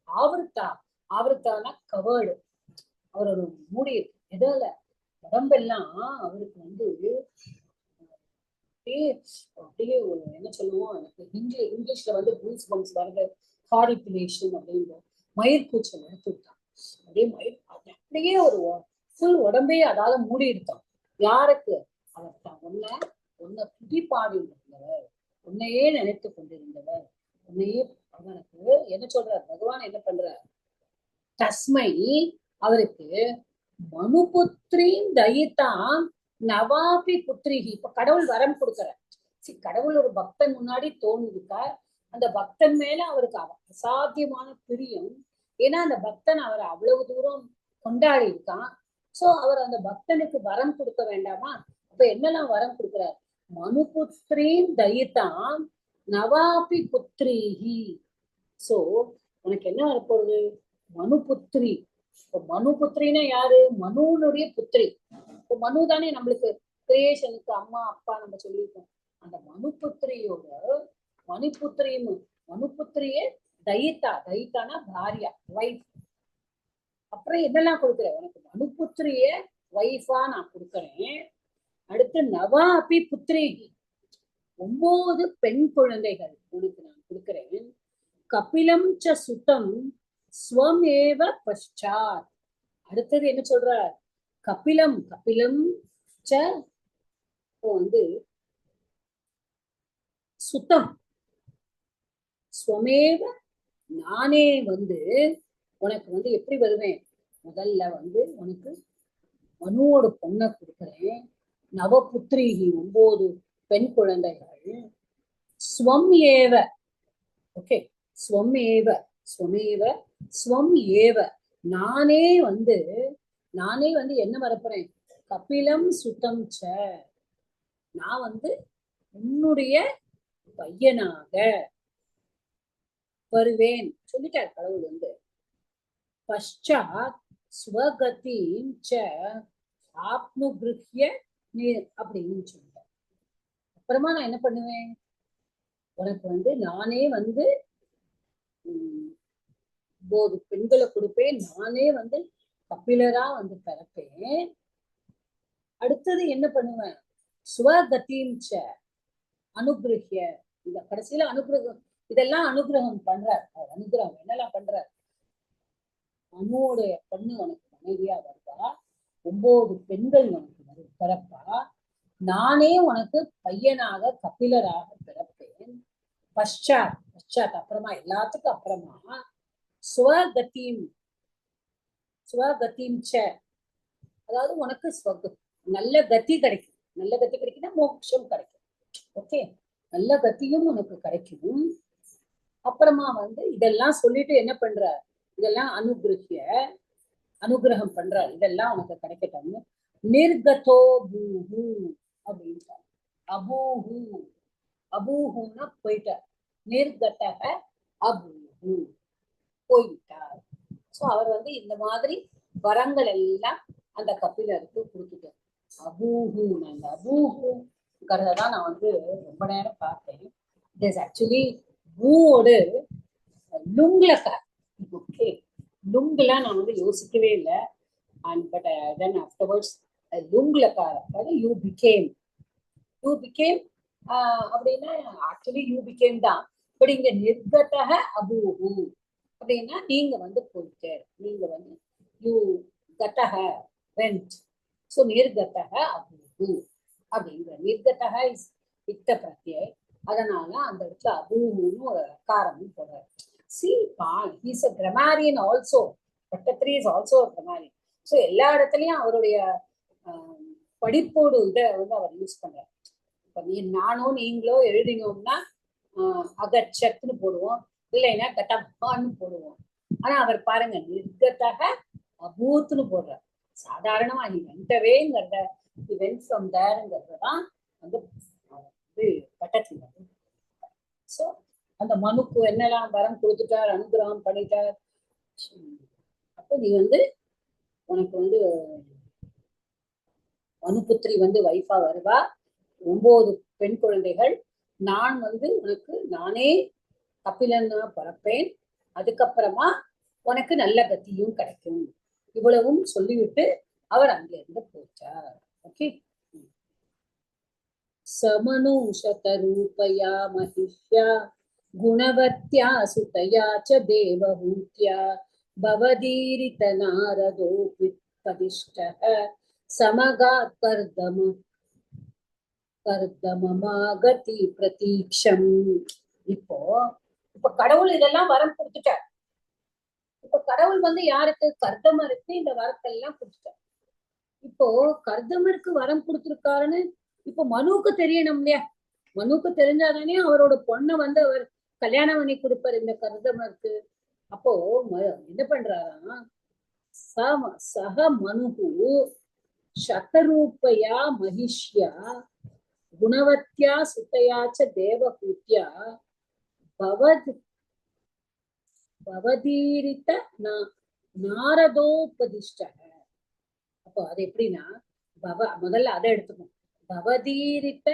ஆவருத்தா, ஆவருத்தானா கவர்டு, அவரோட மூடி இருக்கு எதால உடம்பெல்லாம் அவருக்கு வந்து அப்படியே அப்படியே என்ன சொல்லுவோம், எனக்கு இங்கிலீஷ்ல வந்து பூஸ் பம்ஸ் வருது, ஹாரிபிலேஷன் அப்படின்னு மயிர்கூச்சல் எடுத்து விட்டான். அப்படியே அப்படியே ஒரு ஃபுல் உடம்பே அதால மூடி எடுத்தான். யாருக்கு? அவர் தான் உன்னை துதிப்பாடி இருந்தவர், உன்னையே நினைத்து கொண்டிருந்தவர், உன்னையே. அவனுக்கு என்ன சொல்றார் பகவான், என்ன பண்றார்? தஸ்மை, அவருக்கு மனுபுத்திரின் தயிதான் நவாபி புத்திரிகி. இப்ப கடவுள் வரம் கொடுக்குற, கடவுள் ஒரு பக்தன் முன்னாடி தோணுதுக்கா, அந்த பக்தன் மேல அவருக்கு அசாத்தியமான பிரியம். ஏன்னா அந்த பக்தன் அவரை அவ்வளவு தூரம் கொண்டாடி இருக்கான். சோ அவர் அந்த பக்தனுக்கு வரம் கொடுக்க வேண்டாமா? அப்ப என்னெல்லாம் வரம் கொடுக்குறார்? மனுபுத்திரின் தயிதான் நவாபி புத்திரிகி. சோ உனக்கு என்ன வரப்போகுது? மனுபுத்திரி. இப்போ மனுபுத்திரின்னா யாரு? மனுனுடைய புத்திரி. இப்போ மனு தானே நம்மளுக்கு கிரியேஷனுக்கு அம்மா அப்பா நம்ம சொல்லியிருக்கோம். அந்த மனுபுத்திரியோட மனுபுத்திரியும், மனுபுத்திரியே தயிதா, தயிதானா பாரியா, வைஃப். அப்புறம் என்னெல்லாம் கொடுக்குறேன் உனக்கு? மனுபுத்திரிய வைஃபா நான் கொடுக்குறேன். அடுத்து நவா அப்பி புத்திரி, 9 பெண் குழந்தைகள் உனக்கு நான் கொடுக்குறேன். கபிலம் ச சுத்தம் ஸ்வமேவ பஷ்சாத். அடுத்தது என்ன சொல்றார்? கபிலம், கபிலம் ச வந்து சுத்தம் ஸ்வமேவ, நானே வந்து உனக்கு வந்து எப்படி வருவேன்? முதல்ல வந்து உனக்கு மனுவோட பொண்ணை கொடுக்குறேன். நவபுத்திரிகி 9 பெண் குழந்தைகள். ஸ்வம் ஏவ, ஓகே, ஸ்வம் ஏவ, ஸ்வமேவ, ஸ்வம் ஏவ, நானே வந்து என்ன வரப்போறேன்? கபிலம் சுத்தம் ச, நான் வந்து உன்னுடைய பையனாக வருவேன் சொல்லிட்டார் கடவுள் வந்து. பஷாத் ஸ்வகதிம் ச ஆப்னுகிருஹ்ய அப்படின்னு சொல்லிட்டார். அப்புறமா நான் என்ன பண்ணுவேன்? உனக்கு வந்து நானே வந்து 9 பெண்களை கொடுப்பேன், நானே வந்து கபிலரா வந்து பிறப்பேன். அடுத்தது என்ன பண்ணுவேன்? ஸ்வகதிம் ச அனுகிரகிய, இந்த கடைசியில அனுகிரகம், இதெல்லாம் அனுகிரகம் பண்றார். அனுகிரகம் என்னெல்லாம் பண்றார்? மனுவோடைய பொண்ணு உனக்கு மனைவியா வருவா, 9 பெண்கள் உனக்கு பிறப்பா, நானே உனக்கு பையனாக கபிலராக பிறப்பேன். பஷாத், பஷாத் அப்புறமா, எல்லாத்துக்கும் அப்புறமா ஸ்வகதிம், ஸ்வகதிம் ச, அதாவது உனக்கு நல்ல கதி கிடைக்கும். நல்ல கதி கிடைக்குன்னா மோட்சம் கிடைக்கும். ஓகே, நல்ல கத்தியும் உனக்கு கிடைக்கும். அப்புறமா வந்து இதெல்லாம் சொல்லிட்டு என்ன பண்ற? இதெல்லாம் அனுகிரகம் பண்ற, இதெல்லாம் உனக்கு கிடைக்கட்டும். நிர்கதோ பூஹு அப்படின்னு, அபூஹு, அபூஹுன்னா போயிட்டார். நிர்கதக அபூஹு, போயிட்டார். சோ அவர் வந்து இந்த மாதிரி வரங்கள் எல்லாம் அந்த கபிலருக்கு கொடுத்துட்டார். அபூஹு, அந்த அபூஹுங்கிறதான் நான் வந்து ரொம்ப நேரம் பார்த்தேன். இட் இஸ் ஆக்சுவலி பூவோடு லுங்லக்கார். ஓகே, லுங்லாம் நான் வந்து யோசிக்கவே இல்லை. அண்ட் பட் தென் ஆஃப்டர்வர்ட்ஸ் லுங்லக்கார், அதாவது யூ பிகேம் அப்படின்னா ஆக்சுவலி யூ பிகேம் தான். பட் இங்க நிர்கதக அபூஹு அப்படின்னா நீங்க வந்து போயிட்டு, நீங்க வந்து யூ கதக வெண்ட். ஸோ நிர்கதக அபூஹு அப்படிங்கிற, நிர்கதக இஸ் இட்ட பிரத்யை, அதனால அந்த இடத்துல அபூஹுன்னு ஒரு காரணம் போடுறாரு. See, he's a grammarian also. Bhattathiri is also a grammarian. So எல்லா இடத்துலயும் அவருடைய படிப்போடு இதை வந்து அவர் யூஸ் பண்றாரு. இப்ப நானோ நீங்களோ எழுதினோம்னா அகச்சத்துன்னு போடுவோம், இல்லைன்னா கட்டப்பான்னு போடுவோம். ஆனா அவர் பாருங்க, நிர்கதக அபூத்துன்னு போடுறார். சாதாரணமா நீ வெண்டவேங்கிறத, வெண்ட் ஃப்ரம் தேர்ங்கிறதுதான் வந்து பட்டத்திரி வந்து. சோ அந்த மனுக்கு என்னெல்லாம் வரம் கொடுத்துட்டார், அனுகிரகம் பண்ணிட்டார். அப்போ நீ வந்து உனக்கு வந்து மனுபுத்திரி வந்து வைஃபா வருவா, 9 பெண் குழந்தைகள். நான் வந்து உனக்கு நானே கபிலன்னா பிறப்பேன், அதுக்கப்புறமா உனக்கு நல்ல கத்தியும் கிடைக்கும். இவ்வளவும் சொல்லிவிட்டு அவர் அங்கிருந்து போச்சார். ஓகே. समनु शतरूपया महिष्या गुणवत्या सुतया च देवहूत्या भवदीरित नारदोऽप्युपदिष्टः समगात् कर्दममागति प्रतीक्षम्. இப்போ இப்ப கடவுள் இதெல்லாம் வரம் கொடுத்துட்டார். இப்ப கடவுள் வந்து யாருக்கு? கர்தமருக்கு இந்த வரத்தெல்லாம் கொடுத்துட்டார். இப்போ கர்தமருக்கு வரம் கொடுத்திருக்காருன்னு இப்போ மனுவுக்கு தெரியணும் இல்லையா? மனுவுக்கு தெரிஞ்சாதானே அவரோட பொண்ணை வந்து அவர் கல்யாணம் பண்ணி கொடுப்பார் இந்த கர்தமருக்கு. அப்போ என்ன பண்றாராம், சக மனுகு சதரூபயா மகிஷ்யா குணவத்யா சுத்தையாச்ச தேவகூத்யா பவதீரித்த நாரதோபதிஷ்ட. அப்போ அது எப்படின்னா, முதல்ல அதை எடுத்துக்கணும். பவதீரித்த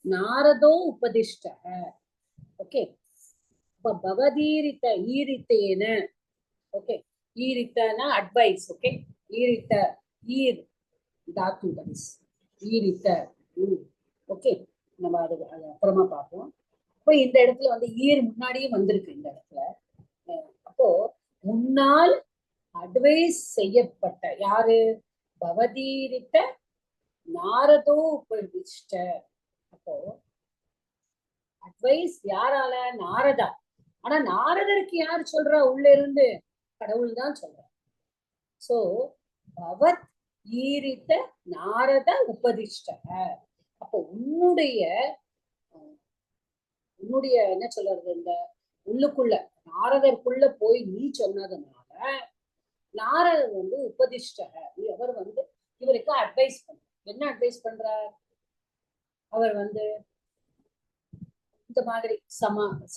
நாரதோ உபதிஷ்ட. ஓகே. அப்ப பவதீரித்த ஈரித்தேன. ஓகே. ஈரித்தனா அட்வைஸ். ஓகே. ஈரித்த ஈர் தாத்து பரிஸ் ஈரித்த. ஓகே. நம்ம அது அப்புறமா பார்ப்போம். இப்போ இந்த இடத்துல வந்து ஈர் முன்னாடியே வந்திருக்கு இந்த இடத்துல. அப்போ முன்னால் அட்வைஸ் செய்யப்பட்ட யாரு? பவதீரித்த நாரதோ உபதிஷ்ட. அப்போ அட்வைஸ் யாரால? நாரதா. ஆனா நாரதருக்கு யார் சொல்றா? உள்ள இருந்து கடவுள் தான் சொல்ற. சோ பவத் ஈரித்த நாரத உபதிஷ்ட. அப்போ உன்னுடைய என்ன சொல்றது, இந்த உள்ளுக்குள்ள நாரதற்குள்ள போய் நீ சொன்னதுனால நாரதர் வந்து உபதிஷ்ட. அவர் வந்து இவருக்கு அட்வைஸ் பண்ற. என்ன அட்வைஸ் பண்றார்? அவர் வந்து இந்த மாதிரி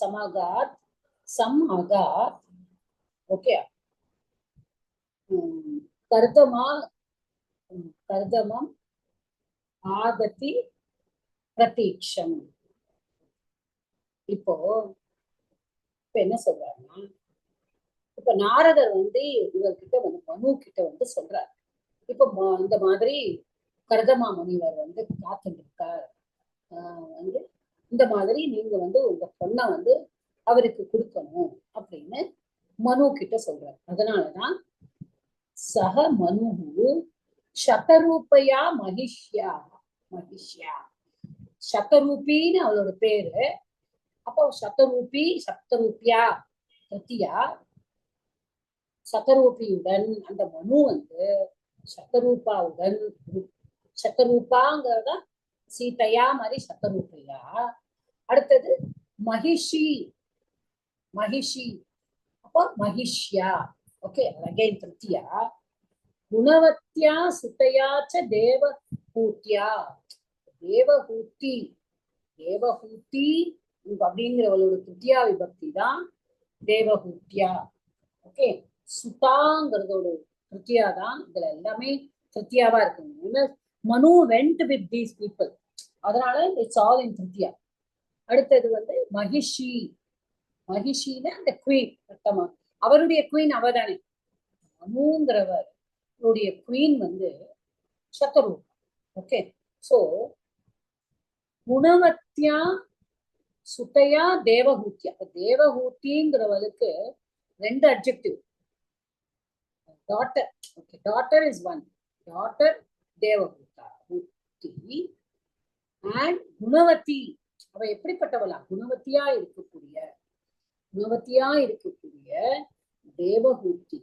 சமாகாத் ஓகே, கர்தமம் ஆகதி பிரதீட்சம். இப்போ என்ன சொல்றாருன்னா, இப்ப நாரதர் வந்து இவர்கிட்ட வந்து மனு கிட்ட வந்து சொல்றாரு, இப்ப இந்த மாதிரி கர்தமா முனிவர் வந்து காத்துருக்கார், வந்து இந்த மாதிரி நீங்க வந்து உங்க பொண்ணை வந்து அவருக்கு கொடுக்கணும் அப்படின்னு மனு கிட்ட சொல்றாரு. அதனாலதான் சக மனு சதரூபையா மகிஷ்யா சதரூபின்னு அவளோட பேரு. அப்போ சப்தரூபியா திருத்தியா சதரூபியுடன் அந்த மனு வந்து சத்தரூபாங்கிறத சீதையா மாதிரி சத்தரூபையா. அடுத்தது மகிஷி அப்போ மகிஷ்யா. ஓகே. அகைன் திருத்தியா குணவத்யா சுத்தையாச்ச தேவஹூத்யா. தேவஹூத்தி அப்படிங்கிறவளோட திருத்தியா விபக்தி தான் தேவஹூத்யா. ஓகே. சுதாங்கிறதோட திருத்தியா தான். இதுல எல்லாமே திருத்தியாவா இருக்கு. மனு வெண்ட் வித் தீஸ் பீப்புள், அதனால இட்ஸ் ஆல் இன் திருத்தியா. அடுத்தது வந்து மகிஷின அந்த குவீன். அவருடைய குவீன் அவதானே. மனுங்கிறவருடைய குவீன் வந்து சத்தரூபா. ஓகே. சோ குணவத்யா சுத்தையா தேவஹூத்தியா. தேவஹூத்திங்கிறவளுக்கு 2 adjective. Daughter. Okay. Daughter is one. Daughter தேவஹூதா ஹூத்தி. அண்ட் குணவதி. அவ எப்படிப்பட்டவளா? குணவத்தியா இருக்கக்கூடிய தேவஹூதி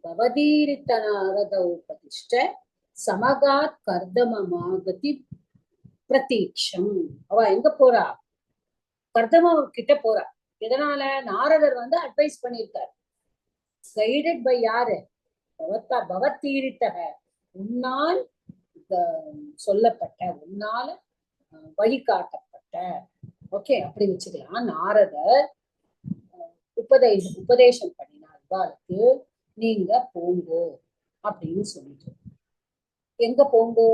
பவதீரித்த நாரத உபதிஷ்ட சமகாத் கர்தமமாகதி பிரதீட்சம். அவ எங்க போறா? கர்தம கிட்ட போறா. இதனால நாரதர் வந்து அட்வைஸ் பண்ணியிருக்காரு. கைடட் பை யாரு? பவத்தீரித்தக, உன்னால் சொல்லப்பட்ட, உன்னால வழிகாட்டப்பட்ட. ஓகே. அப்படி வச்சுக்கலாம். நாரதர் உபதேசம் பண்ணினார், இவாளுக்கு நீங்க போங்கோ அப்படின்னு சொல்லிட்டு எங்க போங்கோ,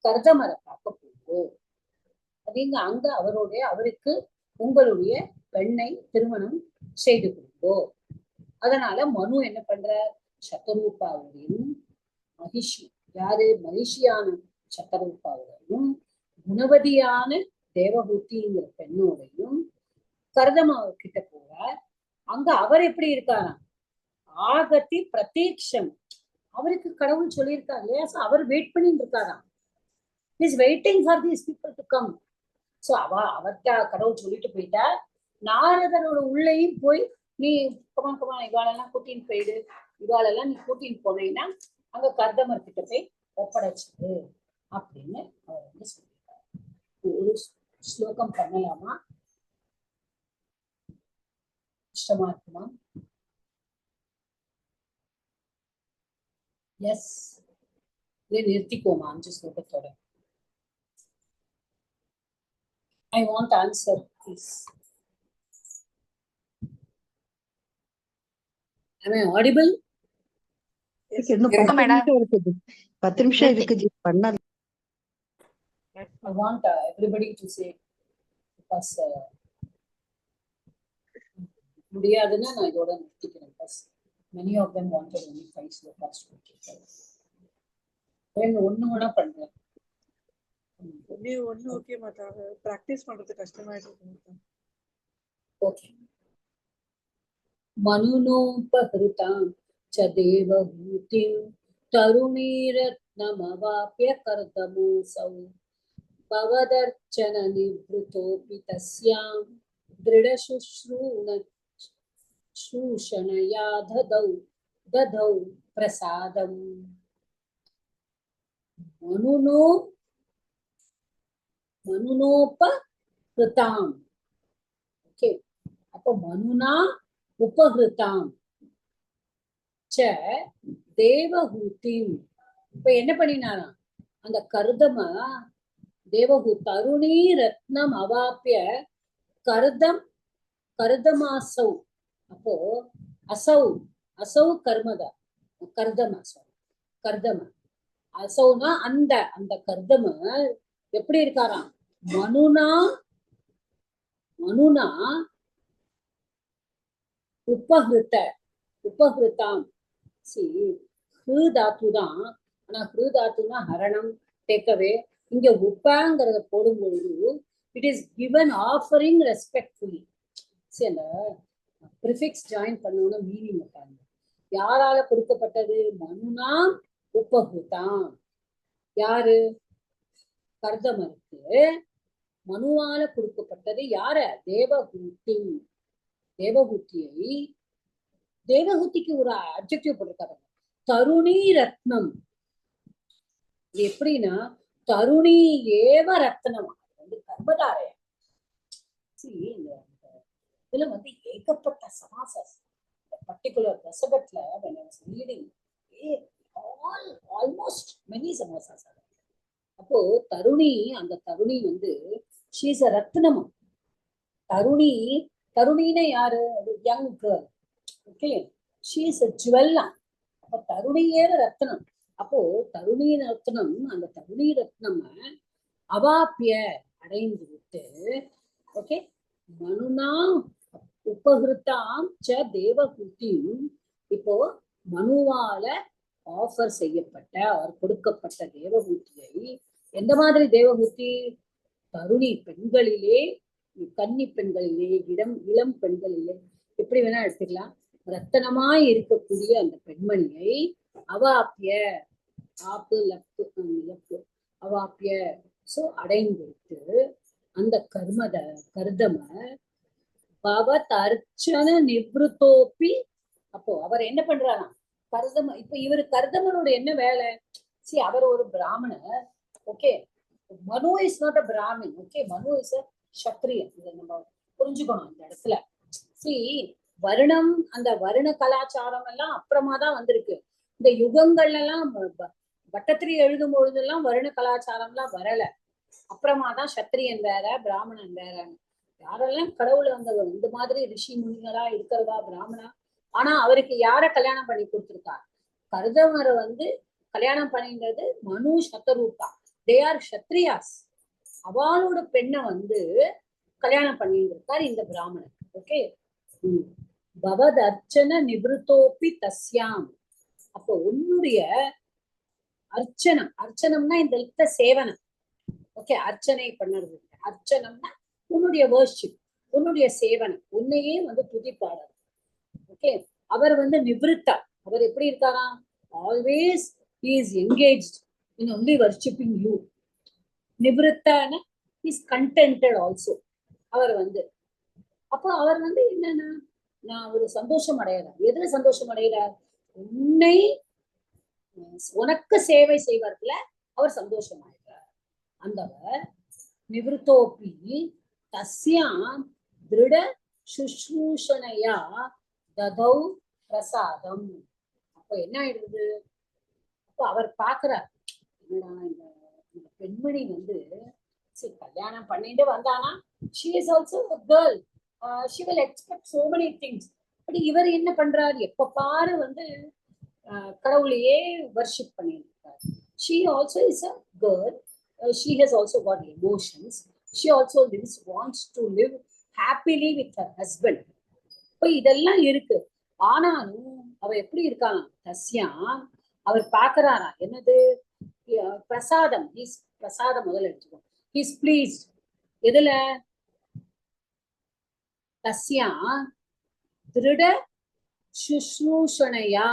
கர்தமரை பார்க்க போங்கோ அப்படிங்க. அங்க அவருக்கு உங்களுடைய பெண்ணை திருமணம் செய்து கொடுங்கோ. அதனால மனு என்ன பண்ற, சத்தரூபாவுடையும் மகிஷி, யாரு மகிஷியான சத்தரூபாவுடையும் குணவதியான தேவஹூதிங்கிற பெண்ணோடையும் கர்தமா கிட்ட போறார். அங்க அவர் எப்படி இருக்காராம், ஆகத்தி பிரதீக்ஷம், அவருக்கு கடவுள் சொல்லியிருக்காரு இல்லையா, அவர் வெயிட் பண்ணிட்டு இருக்காராம். Is waiting for these people to come. So அவர்கிட்ட கடவுள் சொல்லிட்டு போயிட்டா, நாரதரோட உள்ளேயும் போய் நீ கமா இவாளெல்லாம் கூட்டின்னு போயிடு, இவாளெல்லாம் நீ கூட்டின்னு போனீங்கன்னா அங்க கர்தமர் கிட்ட போய் ஒப்படைச்சிடு அப்படின்னு அவர் வந்து சொல்லியிருக்காரு. ஒரு ஸ்லோகம் பண்ணலாமா, இஷ்டமா இருக்குமா? எஸ், நிறுத்திக்கோமா 5 ஸ்லோகத்தோட. I want answer, please. Am I audible? இன்னும் 10 நிமிஷம் இருக்கு ஜி, பண்ணலாம். I want everybody to say, because முடியாதுன்னா நான் இதோட நிறுத்திக்கிறேன். because many of them wanted only 5 slokas to keep. ஒண்ணு வேணா பண்றேன். ஒண்ணு ஓகே மாட்டாங்க, பிராக்டிஸ் பண்றது கஷ்டமாயிட்டு. ஓகே. மனுனோபஹிருதாம் ச தேவஹூதிம் தருணீரத்னமவாப்ய கர்தமோசௌ பவதர்ச்சன நிவ்ருதோபி தஸ்யாம் திருடசுஷ்ரூஷணயா ததௌ பிரசாதம். மனுனோபஹிருதாம். ஓகே, அப்போ மனுனா உபஹிருதாம் ச தேவஹூதிம். இப்ப என்ன பண்ணினாராம், அந்த கர்தம தருணி ரத்னம் அவாப்பிய கர்தமாசௌ. அப்போ அசௌ கர்மதா, கர்தம அசௌனா அந்த கர்தம எப்படி இருக்காராம், மனுனா உபஹிருதாம். ஹிருதாத்துதான், ஆனா ஹிருதாத்துனா ஹரணம், டேக்கவே. இங்க உப்பாங்கிறத போடும் பொழுது it is given offering respectfully. அந்த ப்ரிஃபிக்ஸ் ஜாயின் பண்ணோம்னா மீனிங் இருக்காங்க. யாரால கொடுக்கப்பட்டது, மனுனா உபஹிருதாம். யாரு, கர்தமருக்கு மனுவால கொடுக்கப்பட்டது. யார, தேவஹூதியை. தேவஹூதிக்கு ஒரு அட்ஜெக்டிவ் போட்டிருக்காங்க, தருணி ரத்னம். இது எப்படின்னா, தருணி ஏவ ரத்னம், வந்து கர்மதாரையா. இதுல வந்து ஏகப்பட்ட சமாசம். பர்டிகுலர் தசகத்துல ஆல்மோஸ்ட் மெனி சமாசாஸ். அப்போ தருணி, அந்த தருணி வந்து ஷீஸ் அ ரத்னம். தருணினா யாரு, young girl. Okay, she's a jewel. அப்ப தருணியேவ ரத்னம். அப்போ தருணி ரத்னம், அந்த தருணி ரத்னம் அவாப்பிய அடைந்து விட்டு, ஓகே, மனுனா உபஹிருதாம் ச தேவஹூதிம். இப்போ மனுவால ஆஃபர் செய்யப்பட்ட, அவர் கொடுக்கப்பட்ட தேவஹூதியை, எந்த மாதிரி தேவஹூதி, தருணி பெண்களிலே, கன்னி பெண்களிலே, இளம் பெண்களிலே, எப்படி வேணா எடுத்துக்கலாம், ரத்தனமாய் இருக்கக்கூடிய அந்த பெண்மணியை அவாப்பிய, ஆப்பு லப்பு அவாப்பிய, சோ அடைந்துவிட்டு, அந்த கர்தம பவதர்ச்சன நிவ்ருதோபி. அப்போ அவர் என்ன பண்றாராம், கர்தம. இப்ப இவரு கர்தமனோட என்ன வேலை, அவர் ஒரு பிராமணர். ஓகே, மனு is not a Brahmin. Okay, மனு இஸ் அ சத்திரியன். இதை நம்ம புரிஞ்சுக்கணும் இந்த இடத்துல. வருணம், அந்த வருண கலாச்சாரம் எல்லாம் அப்புறமா தான் வந்திருக்கு. இந்த யுகங்கள்ல எல்லாம் பட்டத்திரி எழுதும் பொழுதெல்லாம் வருண கலாச்சாரம் எல்லாம் வரல. அப்புறமா தான் சத்திரியன் வேற, பிராமணன் வேற. யாரெல்லாம் கடவுள் வந்தவர், இந்த மாதிரி ரிஷி முனிகளா இருக்கிறதா பிராமணா. ஆனா அவருக்கு யார கல்யாணம் பண்ணி கொடுத்திருக்கார், கர்தமரை வந்து கல்யாணம் பண்ணின்றது மனு சதரூபா, தே ஆர் க்ஷத்ரியாஸ். அவளோட பெண்ணை வந்து கல்யாணம் பண்ணியிருக்கார் இந்த பிராமணன். ஓகே, பவத் அர்ச்சன நிவృத்தோபி தஸ்யாம். அப்போ உன்னுடைய அர்ச்சனம், அர்ச்சனம்னா இந்த யுக்த சேவனம். ஓகே, அர்ச்சனை பண்ணுறது. அர்ச்சனம்னா உன்னுடைய வர்ஷிப், உன்னுடைய சேவனம், உன்னையே வந்து துதிப்பாடல். ஓகே, அவர் வந்து நிவృத்தா, அவர் எப்படி இருக்காரா? Always he is engaged in only worshipping you. நிவృத்தான is contented also. அவர் வந்து அப்போ அவர் வந்து என்னன்னா, நான் ஒரு சந்தோஷம் அடைகிறார். எதுல சந்தோஷம் அடைகிறார்? உன்னை உனக்கு சேவை செய்வதில் அவர் சந்தோஷம் அடைகிறார். அந்தவர் நிவృத்தோபி தஸ்யாம் திருட சுஷ்ரூஷணையா ததௌ பிரசாதம். அப்ப என்ன ஆயிடுது? அப்ப அவர் பாக்குறார், என்னடா இந்த பெண்மணி வந்து சரி கல்யாணம் பண்ணிட்டு வந்தானா, she is also a girl, she will expect so many things. But இவர் என்ன பண்றார்? எப்ப பாரு வந்து கடவுளையே வர்ஷிப் பண்ணியிருக்கார். she also is a girl, she has also got emotions, she also wants to live happily with her husband. இப்போ இதெல்லாம் இருக்கு. ஆனாலும் அவ எப்படி இருக்கான்? தஸ்யா, அவர் பாக்குறாரா என்னது? பிரசாதம், பிரசாதம் முதல்ல எடுத்துக்கோ. He's pleased. எதுல? தஸ்யா திருட சுஷ்ரூஷணையா.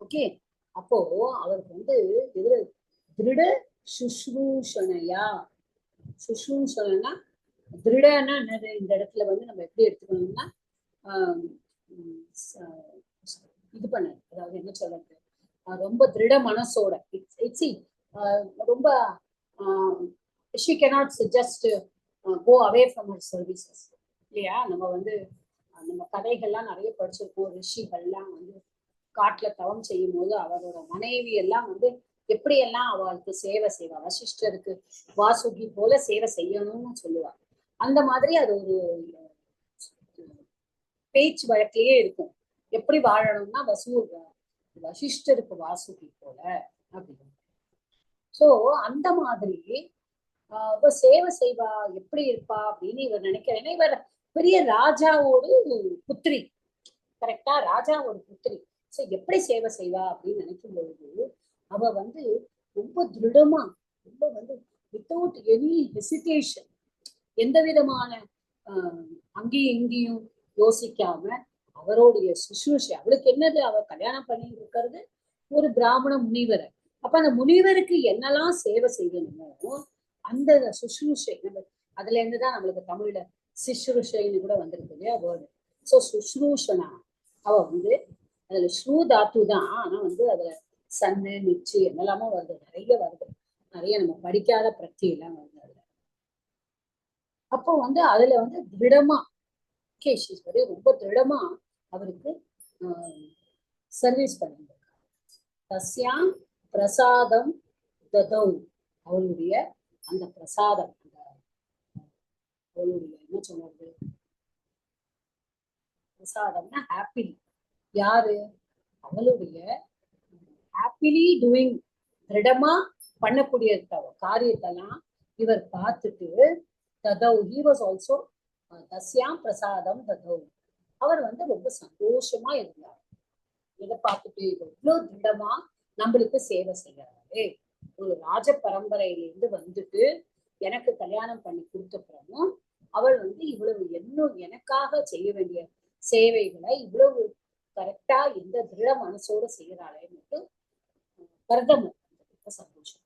ஓகே, அப்போ அவருக்கு வந்து எதுல? திருட சுஷ்ரூஷணையா. சுஷ்ரூஷனா திருடனா என்னது? இந்த இடத்துல வந்து நம்ம எப்படி எடுத்துக்கணும்னா இது பண்ண, அதாவது என்ன சொல்றது, ரொம்ப திருட மனசோட, ரொம்ப she cannot just go away from her services இல்லையா? நம்ம வந்து நம்ம கதைகள்லாம் நிறைய படிச்சிருக்கோம். ரிஷிகள்லாம் வந்து காட்டுல தவம் செய்யும் போது அவரோட மனைவி எல்லாம் வந்து எப்படியெல்லாம் அவளுக்கு சேவை செய்வா, வசிஷ்டருக்கு வாசுகி போல சேவை செய்யணும்னு சொல்லுவா. அந்த மாதிரி அது ஒரு பேச்சு வழக்கிலேயே இருக்கும். எப்படி வாழணும்னா வசிஷ்டருக்கு வாசுகி போல அப்படின்னு. சோ அந்த மாதிரி சேவை செய்வா, எப்படி இருப்பா அப்படின்னு இவர் நினைக்கிறேன். இவர் பெரிய ராஜாவோட புத்திரி, கரெக்டா? ராஜாவோட புத்திரி. சோ எப்படி சேவை செய்வா அப்படின்னு நினைக்கும் பொழுது அவ வந்து ரொம்ப திருடமா, ரொம்ப வந்து வித்தவுட் எனி ஹெசிடேஷன், எந்த விதமான அங்கேயும் இங்கேயும் யோசிக்காம அவருடைய சுஷ்ரூஷை. அவளுக்கு என்னது? அவ கல்யாணம் பண்ணி இருக்கிறது ஒரு பிராமண முனிவரை. அப்ப அந்த முனிவருக்கு என்னெல்லாம் சேவை செய்யணுமோ அந்த சுஷ்ரூஷை, அதுல இருந்துதான் நம்மளுக்கு தமிழ்ல சிஷ்ருஷைன்னு கூட வந்திருக்கு இல்லையா வேர்டு. சோ சுஷ்ரூஷனா அவ வந்து அதுல ஸ்ரூ தாத்து தான், ஆனா வந்து அதுல சன்னு நிச்சு என்னெல்லாமோ வருது, நிறைய வருது, நிறைய நம்ம படிக்காத பிரத்தி எல்லாம் வருது அதுல. அப்போ வந்து அதுல வந்து திருடமா கேஷீஸ்வரி ரொம்ப திருடமா அவருக்கு சர்வீஸ் பண்ணியிருக்காங்க. தஸ்யாம் பிரசாதம் ததௌ, அவளுடைய அந்த பிரசாதம், அவளுடைய என்ன சொல்றது, பிரசாதம்னா ஹாப்பிலி. யாரு? அவளுடைய ஹாப்பிலி டூயிங், திருடமா பண்ணக்கூடிய காரியத்தெல்லாம் இவர் பார்த்துட்டு ததௌ, he was also தஸ்யாம் பிரசாதம் ததௌ, அவர் வந்து ரொம்ப சந்தோஷமா இருந்தார். இதை பார்த்துட்டு இவ்வளவு திருடமா நம்மளுக்கு சேவை செய்யறாரு, ஒரு ராஜ பரம்பரையிலிருந்து வந்துட்டு எனக்கு கல்யாணம் பண்ணி கொடுத்தப்புறமும் அவள் வந்து இவ்வளவு இன்னும் எனக்காக செய்ய வேண்டிய சேவைகளை இவ்வளவு கரெக்டா இந்த திருட மனசோட செய்யறாளேன்னு பிரதமர் சந்தோஷம்.